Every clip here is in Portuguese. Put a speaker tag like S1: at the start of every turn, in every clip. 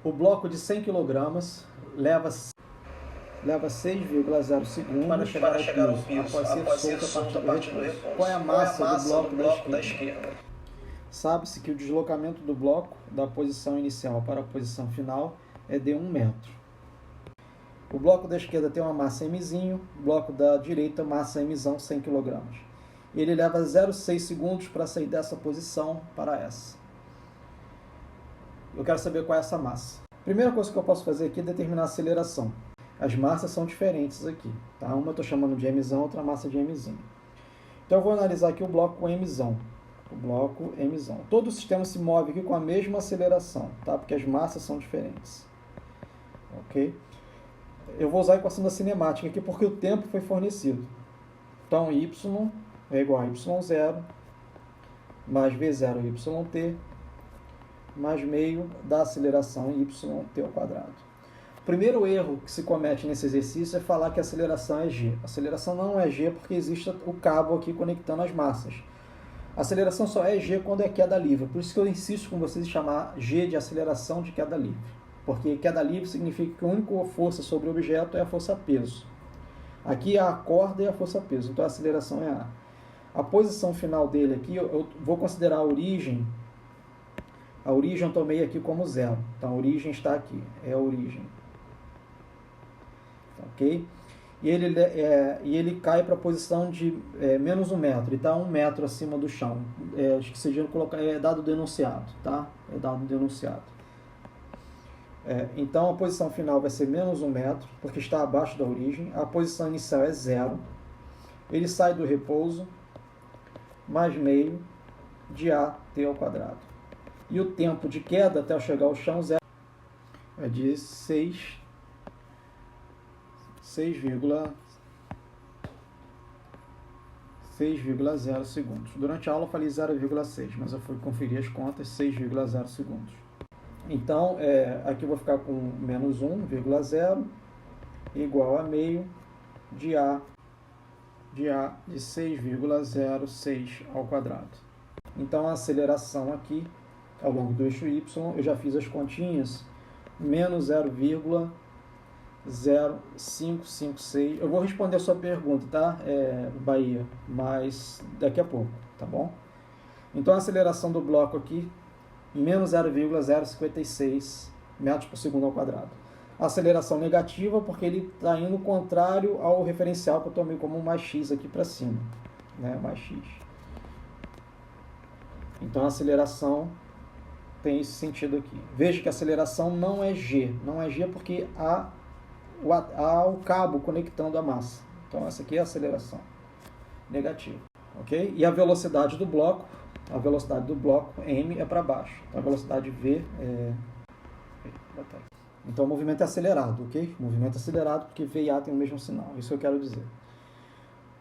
S1: O bloco de 100 kg leva 6,0 segundos para chegar ao piso, após ser solto a partir do repouso. Qual é a massa do bloco da esquerda? Sabe-se que o deslocamento do bloco da posição inicial para a posição final é de 1 metro. O bloco da esquerda tem uma massa Mzinho, o bloco da direita massa Mzão 100 kg. Ele leva 0,6 segundos para sair dessa posição para essa. Eu quero saber qual é essa massa. Primeira coisa que eu posso fazer aqui é determinar a aceleração. As massas são diferentes aqui, tá? Uma eu estou chamando de Mzão, outra massa de Mzinho. Então eu vou analisar aqui o bloco Mzão. O bloco Mzão. Todo o sistema se move aqui com a mesma aceleração, tá? Porque as massas são diferentes. Ok? Eu vou usar a equação da cinemática aqui porque o tempo foi fornecido. Então, y é igual a y0 mais v0 yt mais meio da aceleração yt ao quadrado. O primeiro erro que se comete nesse exercício é falar que a aceleração é g. A aceleração não é g porque existe o cabo aqui conectando as massas. A aceleração só é g quando é queda livre. Por isso que eu insisto com vocês em chamar g de aceleração de queda livre. Porque queda livre significa que a única força sobre o objeto é a força-peso. Aqui é a corda e a força-peso, então a aceleração é A. A posição final dele aqui, eu vou considerar a origem. A origem eu tomei aqui como 0. Então a origem está aqui, é a origem. Ok? E ele cai para a posição de menos 1 metro. Ele está 1 metro acima do chão. Acho que seja colocar, é dado denunciado, tá? É dado denunciado. Então a posição final vai ser menos 1 metro, porque está abaixo da origem. A posição inicial é 0. Ele sai do repouso, mais meio de AT ao quadrado. E o tempo de queda até eu chegar ao chão é de 6,0 segundos. Durante a aula eu falei 0,6, mas eu fui conferir as contas, 6,0 segundos. Então, aqui eu vou ficar com menos 1,0 igual a meio de A de 6,06 ao quadrado. Então, a aceleração aqui, ao longo do eixo Y, eu já fiz as continhas, menos 0,0556. Eu vou responder a sua pergunta, tá, Bahia? Mas daqui a pouco, tá bom? Então, a aceleração do bloco aqui, menos 0,056 metros por segundo ao quadrado. A aceleração negativa porque ele está indo contrário ao referencial que eu tomei como mais x aqui para cima, né? Mais x. Então a aceleração tem esse sentido aqui. Veja que a aceleração não é g. Não é g porque há o cabo conectando a massa. Então essa aqui é a aceleração negativa. Ok? E a velocidade do bloco, m é para baixo. Então a velocidade v é... Então o movimento é acelerado, ok? Movimento acelerado porque v e a tem o mesmo sinal. Isso eu quero dizer.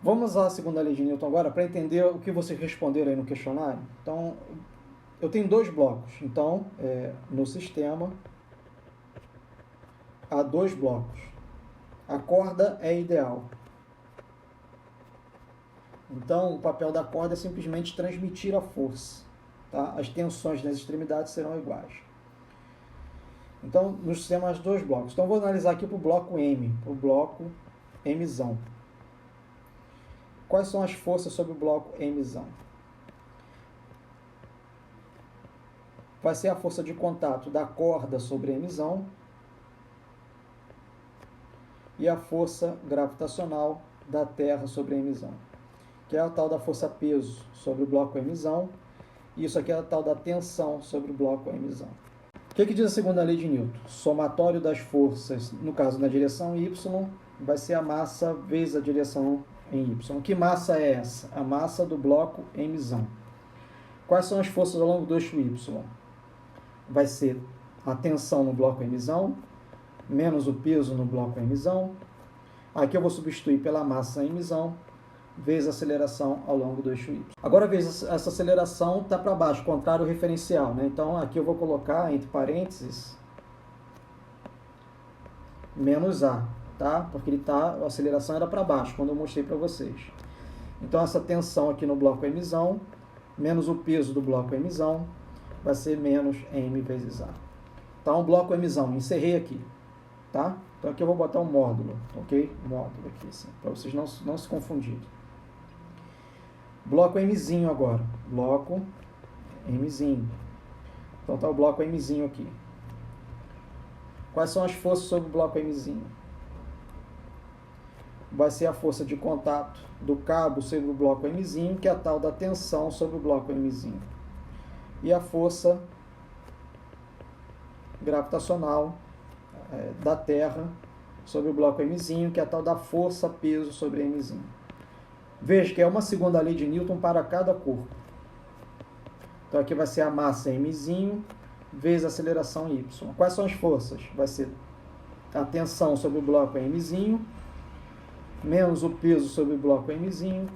S1: Vamos à segunda lei de Newton agora para entender o que vocês responderam aí no questionário. Então, eu tenho 2 blocos. Então, no sistema, há 2 blocos. A corda é ideal. Então, o papel da corda é simplesmente transmitir a força. Tá? As tensões nas extremidades serão iguais. Então, no sistema, há 2 blocos. Então, vou analisar aqui para o bloco M, o bloco Mzão. Quais são as forças sobre o bloco Mzão? Vai ser a força de contato da corda sobre Mzão e a força gravitacional da Terra sobre Mzão, que é a tal da força-peso sobre o bloco Mzão, e isso aqui é a tal da tensão sobre o bloco Mzão. O que diz a segunda lei de Newton? Somatório das forças, no caso na direção y, vai ser a massa vezes a direção em y. Que massa é essa? A massa do bloco Mzão. Quais são as forças ao longo do eixo y? Vai ser a tensão no bloco Mzão, menos o peso no bloco Mzão. Aqui eu vou substituir pela massa Mzão, vezes a aceleração ao longo do eixo y. Agora veja, essa aceleração está para baixo, contrário ao referencial, né? Então aqui eu vou colocar entre parênteses menos A, tá? Porque a aceleração era para baixo, quando eu mostrei para vocês. Então essa tensão aqui no bloco Mzão, menos o peso do bloco Mzão, vai ser menos M vezes A. Tá um bloco Mzão, encerrei aqui, tá? Então aqui eu vou botar um módulo, ok? Módulo aqui, assim, para vocês não se confundirem. Bloco Mzinho agora, bloco Mzinho. Então tá o bloco Mzinho aqui. Quais são as forças sobre o bloco Mzinho? Vai ser a força de contato do cabo sobre o bloco Mzinho, que é a tal da tensão sobre o bloco Mzinho. E a força gravitacional da Terra sobre o bloco Mzinho, que é a tal da força-peso sobre Mzinho. Veja que é uma segunda lei de Newton para cada corpo. Então aqui vai ser a massa Mzinho vezes a aceleração Y. Quais são as forças? Vai ser a tensão sobre o bloco Mzinho, menos o peso sobre o bloco Mzinho,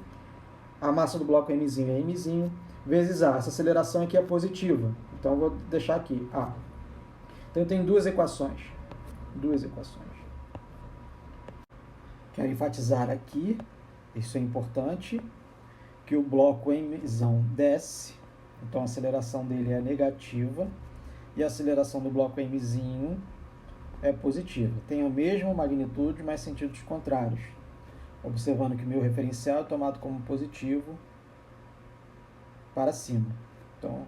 S1: a massa do bloco Mzinho é Mzinho, vezes A. Essa aceleração aqui é positiva, então eu vou deixar aqui A. Então eu tenho duas equações. Quero enfatizar aqui, isso é importante, que o bloco Mzão desce, então a aceleração dele é negativa, e a aceleração do bloco Mzinho é positiva. Tem a mesma magnitude, mas sentidos contrários. Observando que o meu referencial é tomado como positivo para cima. Então,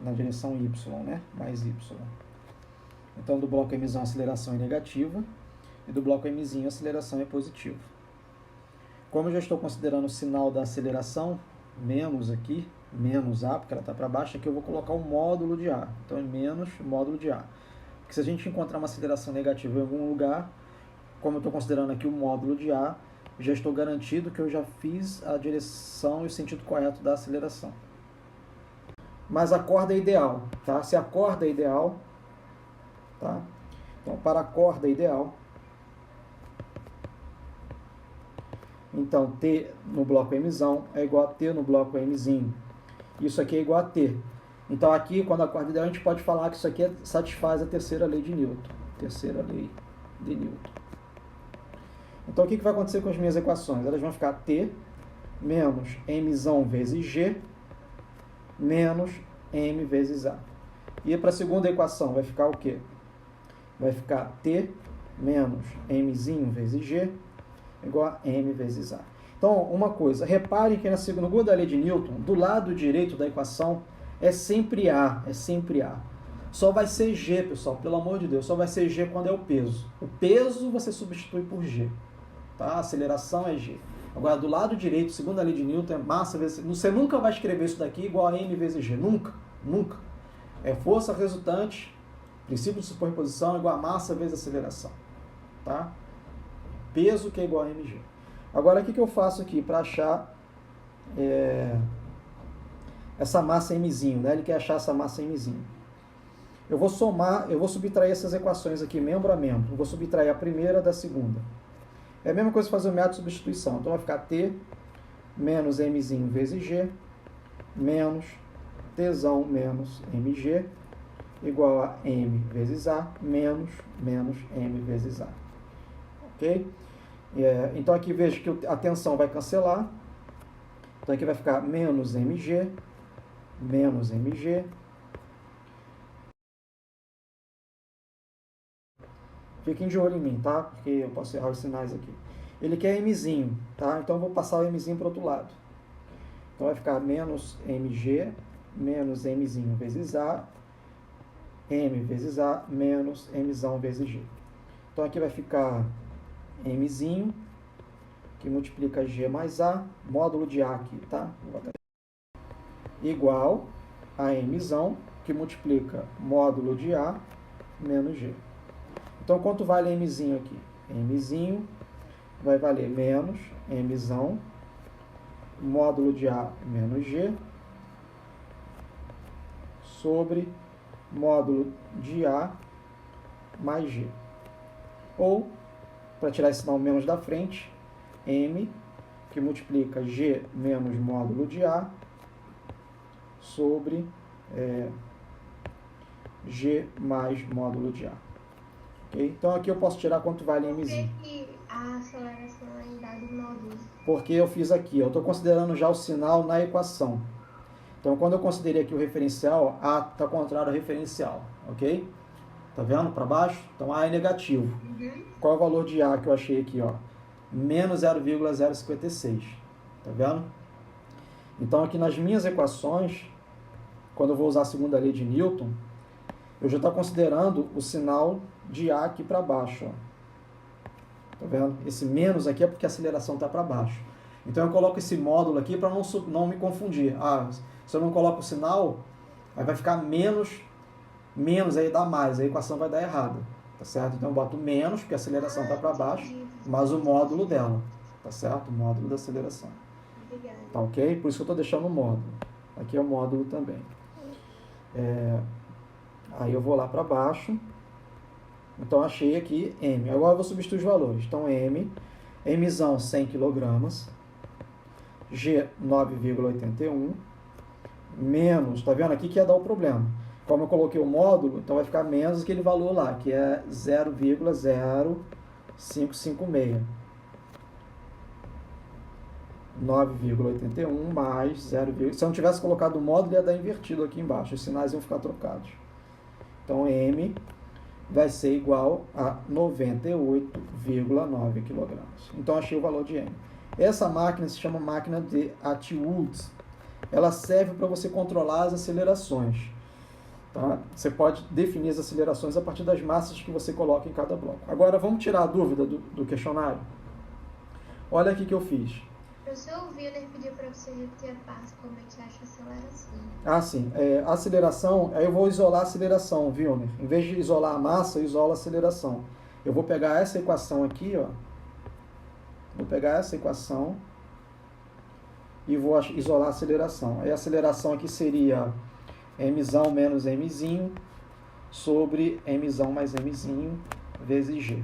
S1: na direção Y, né? Mais Y. Então, do bloco Mzão a aceleração é negativa e do bloco Mzinho a aceleração é positiva. Como eu já estou considerando o sinal da aceleração, menos aqui, menos A, porque ela está para baixo, aqui eu vou colocar o módulo de A. Então, é menos módulo de A. Porque se a gente encontrar uma aceleração negativa em algum lugar, como eu estou considerando aqui o módulo de A, já estou garantido que eu já fiz a direção e o sentido correto da aceleração. Mas a corda é ideal, tá? Se a corda é ideal, tá? Então, para a corda ideal, então T no bloco Mzão é igual a T no bloco Mzinho. Isso aqui é igual a T. Então, aqui, quando a corda é ideal, a gente pode falar que isso aqui satisfaz a terceira lei de Newton. Terceira lei de Newton. Então, o que vai acontecer com as minhas equações? Elas vão ficar T menos Mzão vezes G menos M vezes A. E para a segunda equação vai ficar o quê? Vai ficar T menos Mzinho vezes G igual a M vezes A. Então, uma coisa, reparem que na segunda lei de Newton, do lado direito da equação, é sempre A, Só vai ser G, pessoal, pelo amor de Deus, só vai ser G quando é o peso. O peso você substitui por G, tá? A aceleração é G. Agora, do lado direito, segunda lei de Newton, é massa vezes... Você nunca vai escrever isso daqui igual a M vezes G, nunca. É força resultante, princípio de superposição igual a massa vezes aceleração, tá? Peso que é igual a mg. Agora, o que eu faço aqui para achar essa massa mzinho, né? Ele quer achar essa massa mzinho. Eu vou somar, eu vou subtrair essas equações aqui, membro a membro. Eu vou subtrair a primeira da segunda. É a mesma coisa que fazer o método de substituição. Então, vai ficar T menos mzinho vezes G menos Tzão menos mg igual a M vezes A menos M vezes A. Ok? Então, aqui vejo que a tensão vai cancelar. Então, aqui vai ficar menos mg. Fiquem de olho em mim, tá? Porque eu posso errar os sinais aqui. Ele quer mzinho, tá? Então, eu vou passar o mzinho para o outro lado. Então, vai ficar menos mg, menos mzinho vezes A, M vezes A, menos Mzão vezes G. Então, aqui vai ficar Mzinho, que multiplica G mais A, módulo de A aqui, tá? Vou botar igual a Mzão, que multiplica módulo de A menos G. Então, quanto vale Mzinho aqui? Mzinho vai valer menos Mzão, módulo de A menos G, sobre módulo de A mais G. Ou, para tirar esse sinal menos da frente, M, que multiplica G menos módulo de A, sobre G mais módulo de A. Okay? Então, aqui eu posso tirar quanto vale Mzinho.
S2: Por que a aceleração é em dado módulo?
S1: Porque eu fiz aqui, eu estou considerando já o sinal na equação. Então, quando eu considerei aqui o referencial, A está contrário ao referencial, ok? Tá vendo? Para baixo? Então A é negativo. Qual é o valor de A que eu achei aqui? Ó? Menos 0,056. Tá vendo? Então aqui nas minhas equações, quando eu vou usar a segunda lei de Newton, eu já estou considerando o sinal de A aqui para baixo. Ó. Tá vendo? Esse menos aqui é porque a aceleração está para baixo. Então eu coloco esse módulo aqui para não me confundir. Se eu não coloco o sinal, aí vai ficar menos, aí dá mais, a equação vai dar errada. Tá certo? Então eu boto menos, porque a aceleração está para baixo, mais o módulo dela. Tá certo? O módulo da aceleração. Tá ok? Por isso que eu estou deixando o módulo. Aqui é o módulo também. Aí eu vou lá para baixo. Então achei aqui M. Agora eu vou substituir os valores. Então Mzão 100 kg, G 9,81, menos, tá vendo aqui que ia dar o problema. Como eu coloquei o módulo, então vai ficar menos aquele valor lá, que é 0,0556. 9,81 mais 0, se eu não tivesse colocado o módulo, ia dar invertido aqui embaixo, os sinais iam ficar trocados. Então M vai ser igual a 98,9 kg. Então achei o valor de M. Essa máquina se chama máquina de Atwood. Ela serve para você controlar as acelerações. Tá? Você pode definir as acelerações a partir das massas que você coloca em cada bloco. Agora vamos tirar a dúvida do questionário. Olha aqui que eu fiz.
S2: Professor, o Wilner pediu para você repetir a parte, como é que acha a aceleração.
S1: Sim. A aceleração, aí eu vou isolar a aceleração, Wilner. Em vez de isolar a massa, eu isolo a aceleração. Eu vou pegar essa equação aqui, ó. Vou pegar essa equação e vou isolar a aceleração. Aí a aceleração aqui seria Mzão menos Mzinho sobre Mzão mais Mzinho vezes G.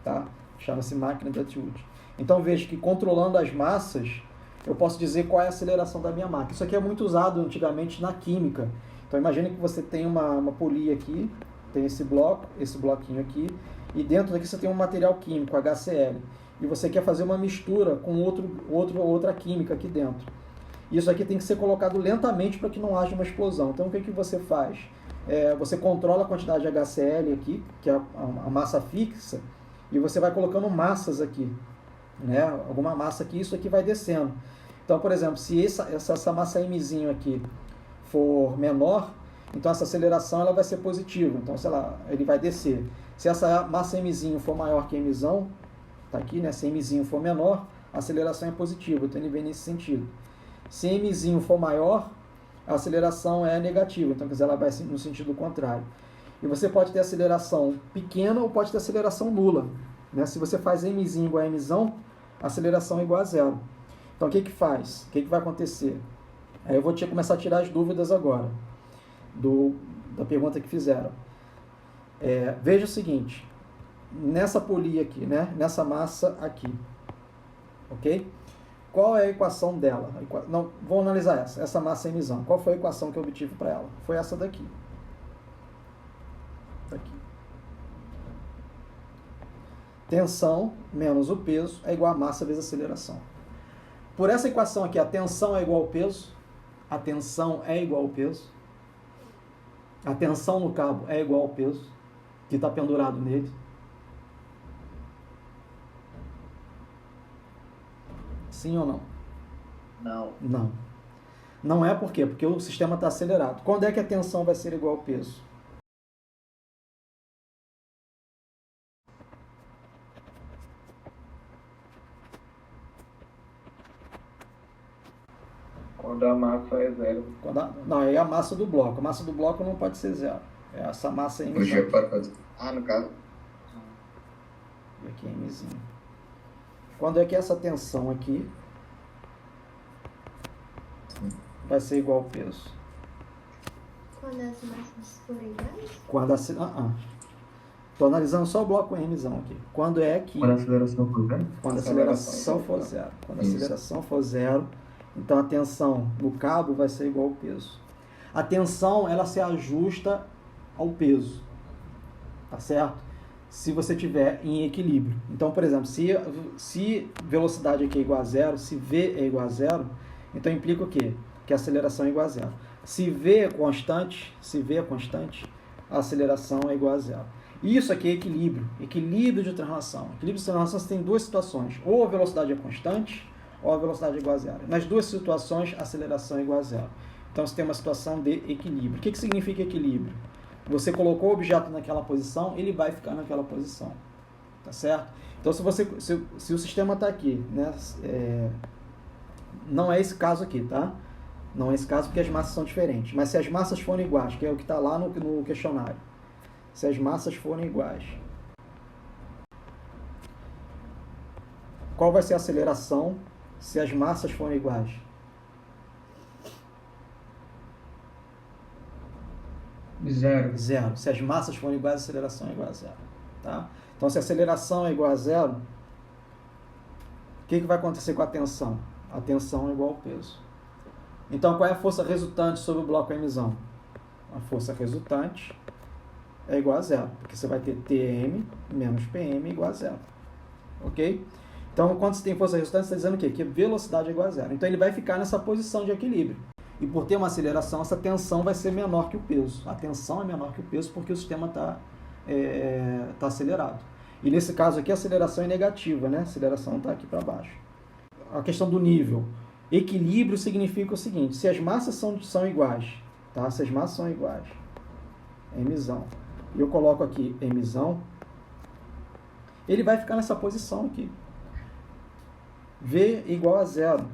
S1: Tá? Chama-se máquina de Atwood. Então veja que controlando as massas, eu posso dizer qual é a aceleração da minha máquina. Isso aqui é muito usado antigamente na química. Então imagine que você tem uma polia aqui, tem esse bloquinho aqui, e dentro daqui você tem um material químico, HCl. E você quer fazer uma mistura com outra química aqui dentro. Isso aqui tem que ser colocado lentamente para que não haja uma explosão. Então o que você faz? Você controla a quantidade de HCl aqui, que é a massa fixa, e você vai colocando massas aqui. Né? Alguma massa aqui, isso aqui vai descendo. Então, por exemplo, se essa massa Mzinho aqui for menor, então essa aceleração ela vai ser positiva. Então, sei lá, ele vai descer. Se essa massa Mzinho for maior que Mzão, tá aqui, né? Se Mzinho for menor, a aceleração é positiva. Então, ele vem nesse sentido. Se Mzinho for maior, a aceleração é negativa. Então, quer dizer, ela vai no sentido contrário. E você pode ter aceleração pequena ou pode ter aceleração nula. Né? Se você faz Mzinho igual a Mzão, a aceleração é igual a zero. Então, o que faz? O que vai acontecer? Aí eu vou começar a tirar as dúvidas agora da pergunta que fizeram. Veja o seguinte, nessa polia aqui, né? Nessa massa aqui, ok? Qual é a equação dela? Não, vou analisar essa massa Mzão. Qual foi a equação que eu obtive para ela? Foi essa daqui. Tensão menos o peso é igual a massa vezes a aceleração. Por essa equação aqui, a tensão é igual ao peso. A tensão é igual ao peso. A tensão no cabo é igual ao peso que está pendurado nele. Sim ou não?
S3: Não.
S1: Não. Não é por quê? Porque o sistema está acelerado. Quando é que a tensão vai ser igual ao peso?
S3: Quando a massa é zero.
S1: Não, é a massa do bloco. A massa do bloco não pode ser zero. É essa massa aí.
S3: O G para fazer. No caso.
S1: E aqui é Mzinho. Quando é que essa tensão aqui vai ser igual ao peso?
S2: Quando as massas forem iguais?
S1: Quando Estou analisando só o bloco Mzão aqui. Quando é que...
S3: Quando a aceleração for zero?
S1: Quando a aceleração for zero. Quando a aceleração for zero, então a tensão no cabo vai ser igual ao peso. A tensão, ela se ajusta ao peso. Tá certo? Se você tiver em equilíbrio. Então, por exemplo, se velocidade aqui é igual a zero, se V é igual a zero, então implica o quê? Que a aceleração é igual a zero. Se V é constante, a aceleração é igual a zero. Isso aqui é equilíbrio, equilíbrio de translação. Equilíbrio de translação você tem duas situações, ou a velocidade é constante, ou a velocidade é igual a zero. Nas duas situações, a aceleração é igual a zero. Então você tem uma situação de equilíbrio. O que significa equilíbrio? Você colocou o objeto naquela posição, ele vai ficar naquela posição. Tá certo? Então se o sistema está aqui, né, não é esse caso aqui, tá? Não é esse caso porque as massas são diferentes. Mas se as massas forem iguais, que é o que está lá no questionário, se as massas forem iguais, qual vai ser a aceleração se as massas forem iguais?
S3: Zero.
S1: Zero. Se as massas forem iguais, a aceleração é igual a zero. Tá? Então, se a aceleração é igual a zero, o que vai acontecer com a tensão? A tensão é igual ao peso. Então, qual é a força resultante sobre o bloco emissão? A força resultante é igual a zero, porque você vai ter Tm menos Pm igual a zero. Ok? Então, quando você tem força resultante, você está dizendo o quê? Que velocidade é igual a zero. Então, ele vai ficar nessa posição de equilíbrio. E por ter uma aceleração, essa tensão vai ser menor que o peso. A tensão é menor que o peso porque o sistema está acelerado. E nesse caso aqui, a aceleração é negativa, né? A aceleração está aqui para baixo. A questão do nível. Equilíbrio significa o seguinte: se as massas são iguais, tá? Se as massas são iguais, emissão, e eu coloco aqui emissão, ele vai ficar nessa posição aqui. V igual a zero.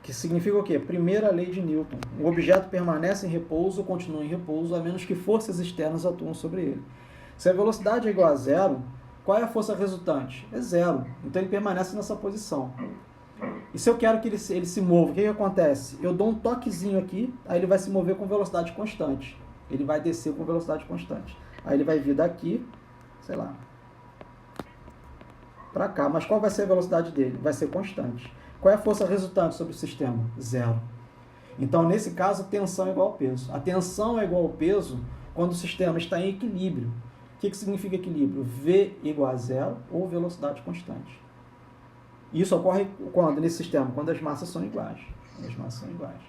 S1: Que significa o quê? Primeira lei de Newton. O objeto permanece em repouso ou continua em repouso, a menos que forças externas atuam sobre ele. Se a velocidade é igual a zero, qual é a força resultante? É zero. Então ele permanece nessa posição. E se eu quero que ele se mova, o que acontece? Eu dou um toquezinho aqui, aí ele vai se mover com velocidade constante. Ele vai descer com velocidade constante. Aí ele vai vir daqui, sei lá, para cá. Mas qual vai ser a velocidade dele? Vai ser constante. Qual é a força resultante sobre o sistema? Zero. Então, nesse caso, a tensão é igual ao peso. A tensão é igual ao peso quando o sistema está em equilíbrio. O que significa equilíbrio? V igual a zero ou velocidade constante. Isso ocorre quando? Nesse sistema? Quando as massas são iguais. As massas são iguais.